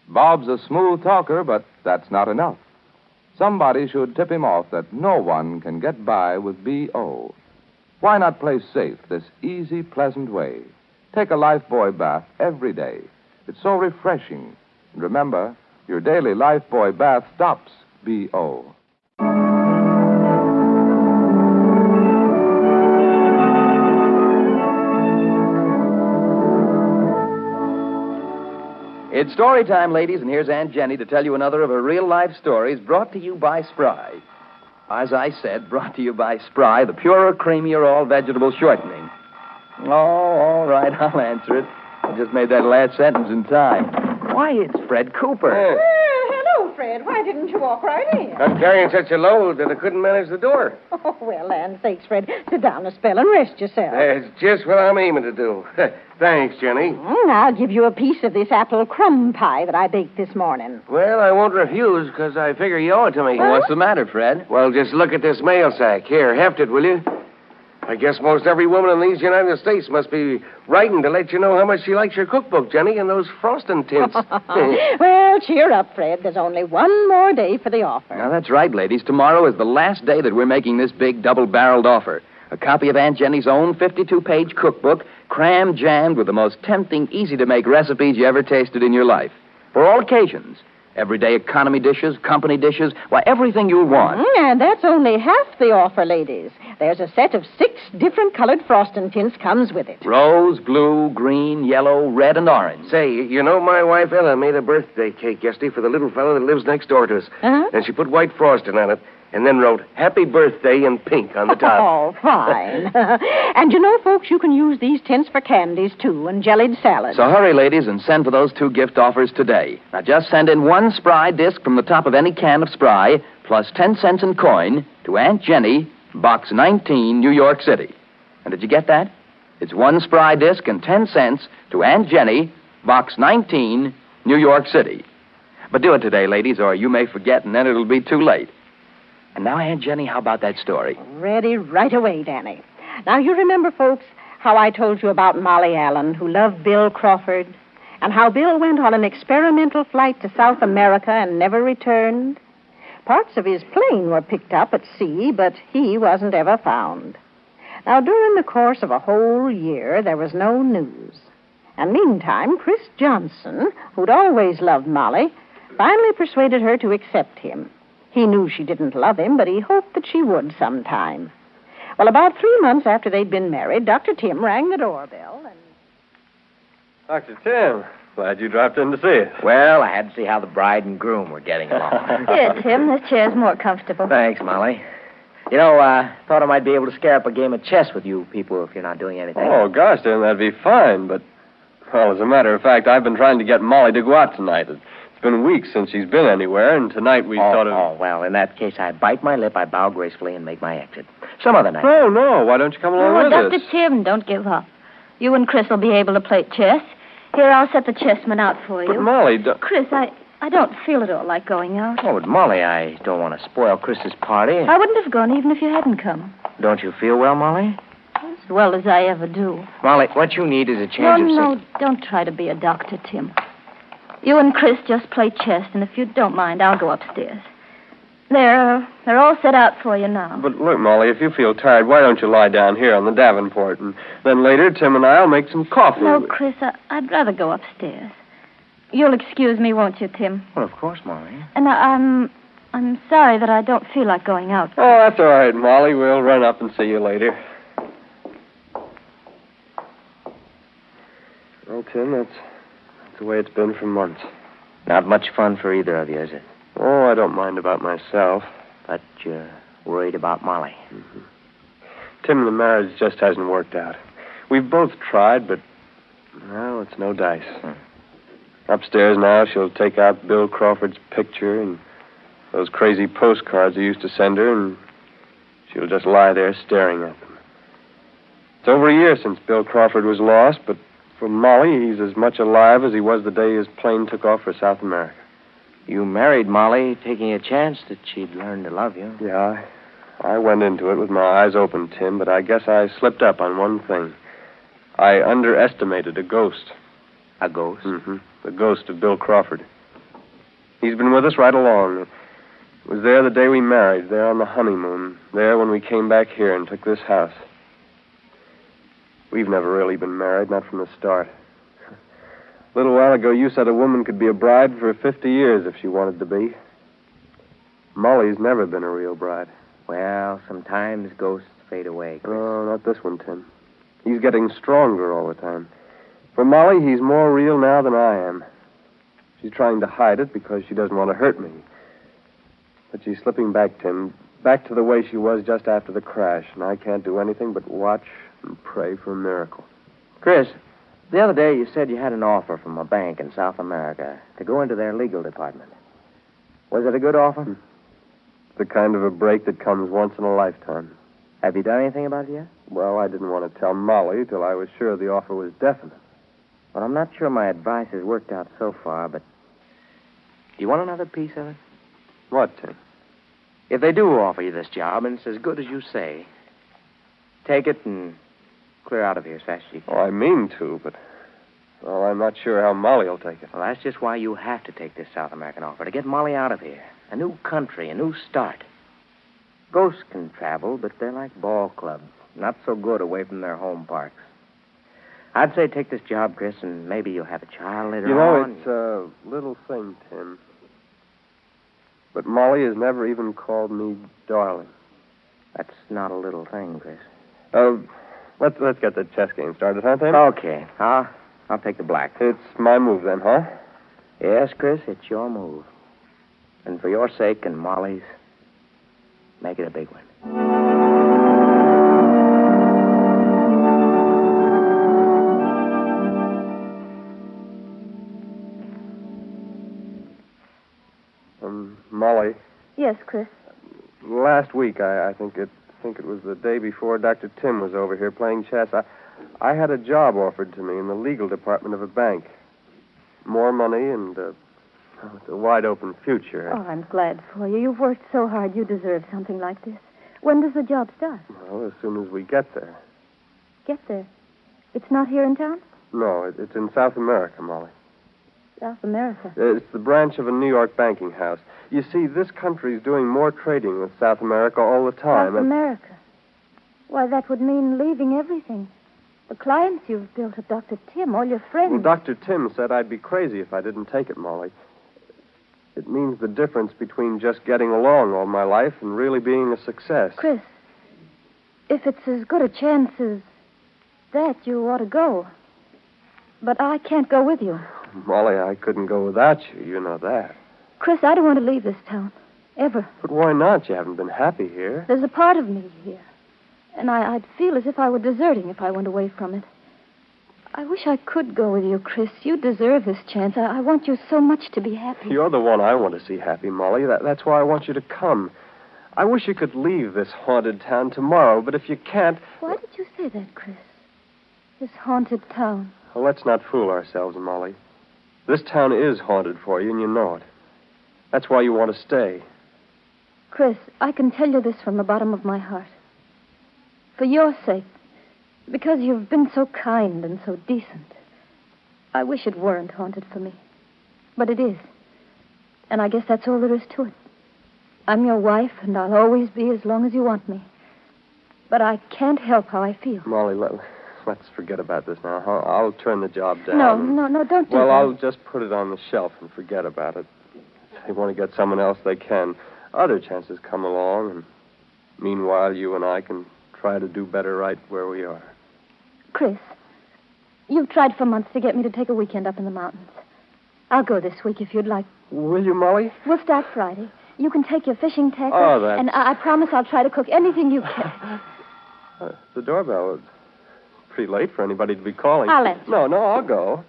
Bob's a smooth talker, but that's not enough. Somebody should tip him off that no one can get by with B.O. Why not play safe this easy, pleasant way? Take a Lifebuoy bath every day. It's so refreshing. And remember, your daily Lifebuoy bath stops B.O. It's story time, ladies, and here's Aunt Jenny to tell you another of her real-life stories brought to you by Spry. As I said, brought to you by Spry, the purer, creamier, all-vegetable shortening. Oh, all right, I'll answer it. I just made that last sentence in time. Why, it's Fred Cooper. Hello, Fred. Why didn't you walk right in? I'm carrying such a load that I couldn't manage the door. Oh, well, land sakes, Fred. Sit down a spell and rest yourself. That's just what I'm aiming to do. Thanks, Jenny. I'll give you a piece of this apple crumb pie that I baked this morning. Well, I won't refuse, because I figure you owe it to me. Well, what's the matter, Fred? Well, just look at this mail sack. Here, heft it, will you? I guess most every woman in these United States must be writing to let you know how much she likes your cookbook, Jenny, and those frosting tints. Well, cheer up, Fred. There's only one more day for the offer. Now, that's right, ladies. Tomorrow is the last day that we're making this big double-barreled offer. A copy of Aunt Jenny's own 52-page cookbook, cram-jammed with the most tempting, easy-to-make recipes you ever tasted in your life. For all occasions. Everyday economy dishes, company dishes, why, everything you'll want. And that's only half the offer, ladies. There's a set of 6 different colored frosting tints comes with it. Rose, blue, green, yellow, red, and orange. Say, you know, my wife Ella made a birthday cake yesterday for the little fellow that lives next door to us. Uh-huh. And she put white frosting on it and then wrote, Happy Birthday in pink on the top. Oh, fine. And you know, folks, you can use these tints for candies, too, and jellied salads. So hurry, ladies, and send for those 2 gift offers today. Now, just send in 1 Spry disc from the top of any can of Spry, plus 10 cents in coin, to Aunt Jenny, Box 19, New York City. And did you get that? It's 1 Spry disc and 10 cents to Aunt Jenny, Box 19, New York City. But do it today, ladies, or you may forget, and then it'll be too late. And now, Aunt Jenny, how about that story? Ready right away, Danny. Now, you remember, folks, how I told you about Molly Allen, who loved Bill Crawford, and how Bill went on an experimental flight to South America and never returned? Parts of his plane were picked up at sea, but he wasn't ever found. Now, during the course of a whole year, there was no news. And meantime, Chris Johnson, who'd always loved Molly, finally persuaded her to accept him. He knew she didn't love him, but he hoped that she would sometime. Well, about 3 months after they'd been married, Dr. Tim rang the doorbell and... Dr. Tim, glad you dropped in to see us. Well, I had to see how the bride and groom were getting along. Here, Tim, this chair's more comfortable. Thanks, Molly. You know, thought I might be able to scare up a game of chess with you people if you're not doing anything. Oh, gosh, Tim, that'd be fine, but... Well, as a matter of fact, I've been trying to get Molly to go out tonight. It's been weeks since she's been anywhere, and tonight we thought of... Oh, well, in that case, I bite my lip, I bow gracefully, and make my exit. Some other night. No, why don't you come along with Dr. us? Tim, don't give up. You and Chris will be able to play chess. Here, I'll set the chessmen out for you. But, Molly... Chris, I don't feel at all like going out. Oh, but Molly, I don't want to spoil Chris's party. I wouldn't have gone even if you hadn't come. Don't you feel well, Molly? As well as I ever do. Molly, what you need is a change of... No, don't try to be a doctor, Tim. You and Chris just play chess, and if you don't mind, I'll go upstairs. They're all set out for you now. But look, Molly, if you feel tired, why don't you lie down here on the Davenport, and then later Tim and I'll make some coffee. No, Chris, I'd rather go upstairs. You'll excuse me, won't you, Tim? Well, of course, Molly. And I'm sorry that I don't feel like going out. Oh, that's all right, Molly. We'll run up and see you later. Well, Tim, that's the way it's been for months. Not much fun for either of you, is it? Oh, I don't mind about myself. But you're worried about Molly. Mm-hmm. Tim, the marriage just hasn't worked out. We've both tried, but, well, it's no dice. Upstairs now, she'll take out Bill Crawford's picture and those crazy postcards I used to send her, and she'll just lie there staring at them. It's over a year since Bill Crawford was lost, but for Molly, he's as much alive as he was the day his plane took off for South America. You married Molly taking a chance that she'd learn to love you. Yeah, I went into it with my eyes open, Tim, but I guess I slipped up on one thing. I underestimated a ghost. A ghost? Mm-hmm. The ghost of Bill Crawford. He's been with us right along. It was there the day we married, there on the honeymoon, there when we came back here and took this house. We've never really been married, not from the start. A little while ago, you said a woman could be a bride for 50 years if she wanted to be. Molly's never been a real bride. Well, sometimes ghosts fade away, Chris. Oh, not this one, Tim. He's getting stronger all the time. For Molly, he's more real now than I am. She's trying to hide it because she doesn't want to hurt me. But she's slipping back, Tim, back to the way she was just after the crash, and I can't do anything but watch and pray for a miracle. Chris, the other day you said you had an offer from a bank in South America to go into their legal department. Was it a good offer? The kind of a break that comes once in a lifetime. Have you done anything about it yet? Well, I didn't want to tell Molly till I was sure the offer was definite. Well, I'm not sure my advice has worked out so far, but do you want another piece of it? What, Tim? If they do offer you this job, and it's as good as you say, take it and clear out of here as fast as you can. Oh, I mean to, but, well, I'm not sure how Molly will take it. Well, that's just why you have to take this South American offer, to get Molly out of here. A new country, a new start. Ghosts can travel, but they're like ball clubs. Not so good away from their home parks. I'd say take this job, Chris, and maybe you'll have a child later on. It's a little thing, Tim. But Molly has never even called me darling. That's not a little thing, Chris. Let's get the chess game started, huh, Tim? Okay. I'll take the black. It's my move then, huh? Yes, Chris, it's your move. And for your sake and Molly's, make it a big one. Molly. Yes, Chris. Last week, I think it was the day before Dr. Tim was over here playing chess. I had a job offered to me in the legal department of a bank. More money and a wide open future. Oh, I'm glad for you. You've worked so hard. You deserve something like this. When does the job start? Well, as soon as we get there. Get there. It's not here in town? No, it's in South America, Molly. South America. It's the branch of a New York banking house. You see, this country's doing more trading with South America all the time. South America? Why, that would mean leaving everything. The clients you've built at Dr. Tim, all your friends. Well, Dr. Tim said I'd be crazy if I didn't take it, Molly. It means the difference between just getting along all my life and really being a success. Chris, if it's as good a chance as that, you ought to go. But I can't go with you. Molly, I couldn't go without you. You know that. Chris, I don't want to leave this town. Ever. But why not? You haven't been happy here. There's a part of me here. And I'd feel as if I were deserting if I went away from it. I wish I could go with you, Chris. You deserve this chance. I want you so much to be happy. You're the one I want to see happy, Molly. That's why I want you to come. I wish you could leave this haunted town tomorrow, but if you can't... Why did you say that, Chris? This haunted town. Well, let's not fool ourselves, Molly. This town is haunted for you, and you know it. That's why you want to stay. Chris, I can tell you this from the bottom of my heart. For your sake, because you've been so kind and so decent, I wish it weren't haunted for me. But it is. And I guess that's all there is to it. I'm your wife, and I'll always be as long as you want me. But I can't help how I feel. Molly, let's forget about this now. I'll turn the job down. No, don't do that. Well, I'll just put it on the shelf and forget about it. If they want to get someone else, they can. Other chances come along, and meanwhile, you and I can try to do better right where we are. Chris, you've tried for months to get me to take a weekend up in the mountains. I'll go this week if you'd like. Will you, Molly? We'll start Friday. You can take your fishing tackle. Oh, that's... And I promise I'll try to cook anything you can. The doorbell is pretty late for anybody to be calling. I'll answer. No, I'll go.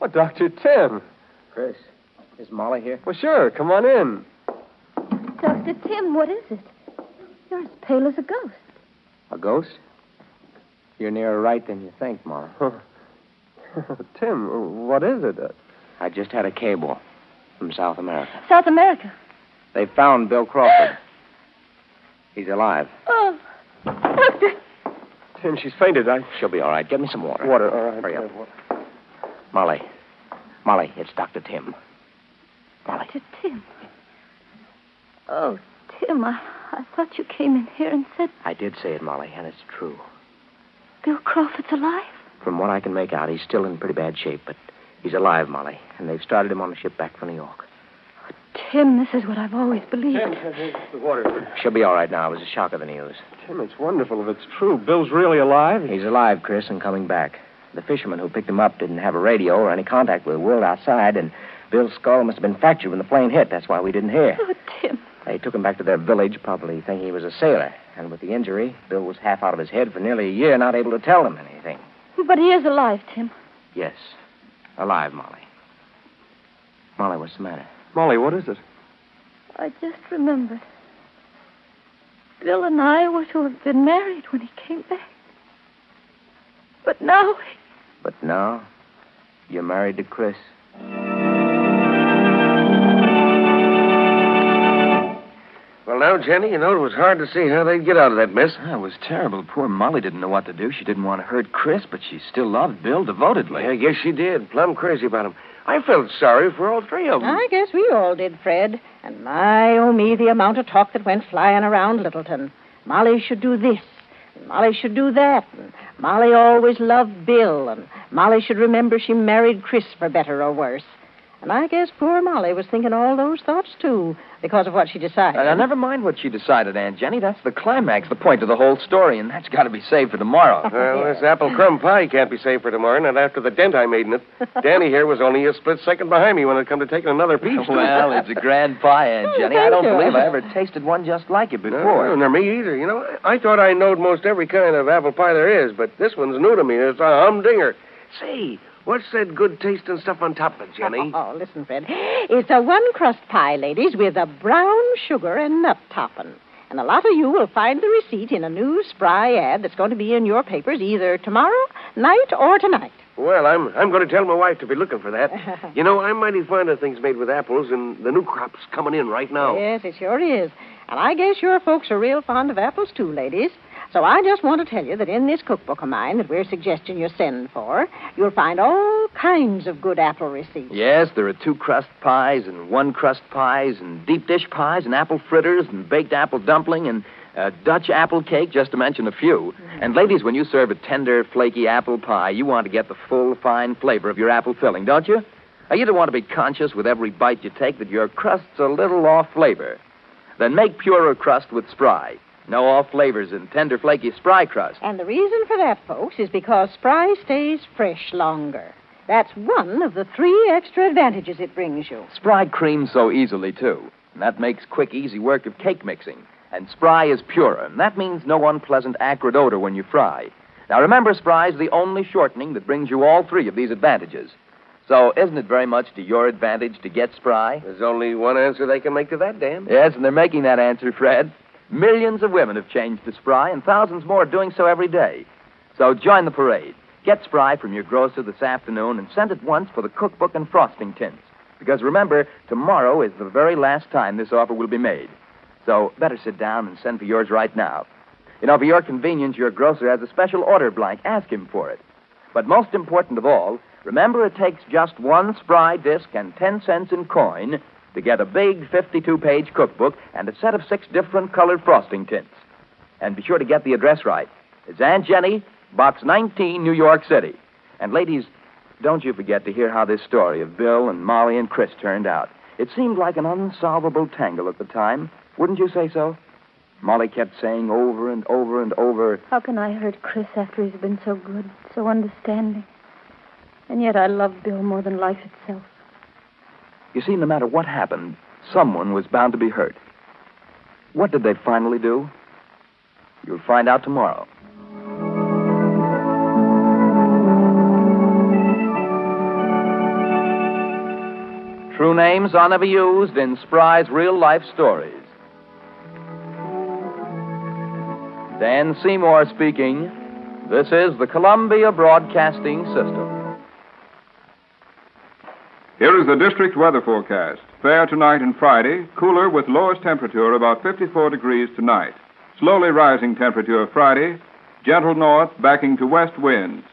Oh, Dr. Tim. Chris, is Molly here? Well, sure. Come on in. Dr. Tim, what is it? You're as pale as a ghost. A ghost? You're nearer right than you think, Molly. Tim, what is it? I just had a cable from South America. South America? They found Bill Crawford. He's alive. Oh, Doctor. Tim, she's fainted. She'll be all right. Get me some water. Water, all right. Hurry up. Molly, Molly, it's Dr. Tim. Molly. Dr. Tim. Oh, Tim, I thought you came in here and said I did say it, Molly, and it's true. Bill Crawford's alive. From what I can make out, he's still in pretty bad shape, but he's alive, Molly, and they've started him on the ship back from New York. Tim, this is what I've always believed. Tim, here's the water. She'll be all right now. It was a shock of the news. Tim, it's wonderful if it's true. Bill's really alive. He's alive, Chris, and coming back. The fisherman who picked him up didn't have a radio or any contact with the world outside, and Bill's skull must have been fractured when the plane hit. That's why we didn't hear. Oh, Tim. They took him back to their village, probably thinking he was a sailor. And with the injury, Bill was half out of his head for nearly a year, not able to tell them anything. But he is alive, Tim. Yes, alive, Molly. Molly, what's the matter? Molly, what is it? I just remembered. Bill and I were to have been married when he came back. But now... But now, you're married to Chris. Well, now, Jenny, you know, it was hard to see how they'd get out of that mess. It was terrible. Poor Molly didn't know what to do. She didn't want to hurt Chris, but she still loved Bill devotedly. Yeah, I guess she did. Plumb crazy about him. I felt sorry for all three of them. I guess we all did, Fred. And my, oh me, the amount of talk that went flying around Littleton. Molly should do this, and Molly should do that, and Molly always loved Bill, and Molly should remember she married Chris for better or worse. And I guess poor Molly was thinking all those thoughts, too, because of what she decided. Now, never mind what she decided, Aunt Jenny. That's the climax, the point of the whole story, and that's got to be saved for tomorrow. Well, this apple crumb pie can't be saved for tomorrow, not after the dent I made in it. Danny here was only a split second behind me when it come to taking another piece. Well, it's a grand pie, Aunt Jenny. I don't believe I ever tasted one just like it before. No, nor me either. You know, I thought I knowed most every kind of apple pie there is, but this one's new to me. It's a humdinger. Say, what's that good tasting stuff on top of it, Jenny? Oh, listen, Fred. It's a one-crust pie, ladies, with a brown sugar and nut topping. And a lot of you will find the receipt in a new spry ad that's going to be in your papers either tomorrow night or tonight. Well, I'm going to tell my wife to be looking for that. You know, I'm mighty fond of things made with apples, and the new crop's coming in right now. Yes, it sure is. And I guess your folks are real fond of apples, too, ladies. So I just want to tell you that in this cookbook of mine that we're suggesting you send for, you'll find all kinds of good apple receipts. Yes, there are 2-crust pies and 1-crust pies and deep dish pies and apple fritters and baked apple dumpling and Dutch apple cake, just to mention a few. And ladies, when you serve a tender, flaky apple pie, you want to get the full, fine flavor of your apple filling, don't you? Now, you don't want to be conscious with every bite you take that your crust's a little off flavor. Then make purer crust with Spry. No off flavors in tender, flaky Spry crust. And the reason for that, folks, is because Spry stays fresh longer. That's one of the 3 extra advantages it brings you. Spry creams so easily, too. And that makes quick, easy work of cake mixing. And Spry is purer, and that means no unpleasant acrid odor when you fry. Now, remember, Spry's the only shortening that brings you all 3 of these advantages. So, isn't it very much to your advantage to get Spry? There's only one answer they can make to that, Dan. Yes, and they're making that answer, Fred. Millions of women have changed to Spry, and thousands more are doing so every day. So join the parade. Get Spry from your grocer this afternoon and send it once for the cookbook and frosting tins. Because remember, tomorrow is the very last time this offer will be made. So better sit down and send for yours right now. You know, for your convenience, your grocer has a special order blank. Ask him for it. But most important of all, remember it takes just 1 Spry disc and 10 cents in coin to get a big 52-page cookbook and a set of 6 different colored frosting tints. And be sure to get the address right. It's Aunt Jenny, Box 19, New York City. And ladies, don't you forget to hear how this story of Bill and Molly and Chris turned out. It seemed like an unsolvable tangle at the time. Wouldn't you say so? Molly kept saying over and over and over, How can I hurt Chris after he's been so good, so understanding? And yet I love Bill more than life itself. You see, no matter what happened, someone was bound to be hurt. What did they finally do? You'll find out tomorrow. True names are never used in Spry's real-life stories. Dan Seymour speaking. This is the Columbia Broadcasting System. Here is the district weather forecast. Fair tonight and Friday, cooler with lowest temperature about 54 degrees tonight. Slowly rising temperature Friday, gentle north backing to west winds.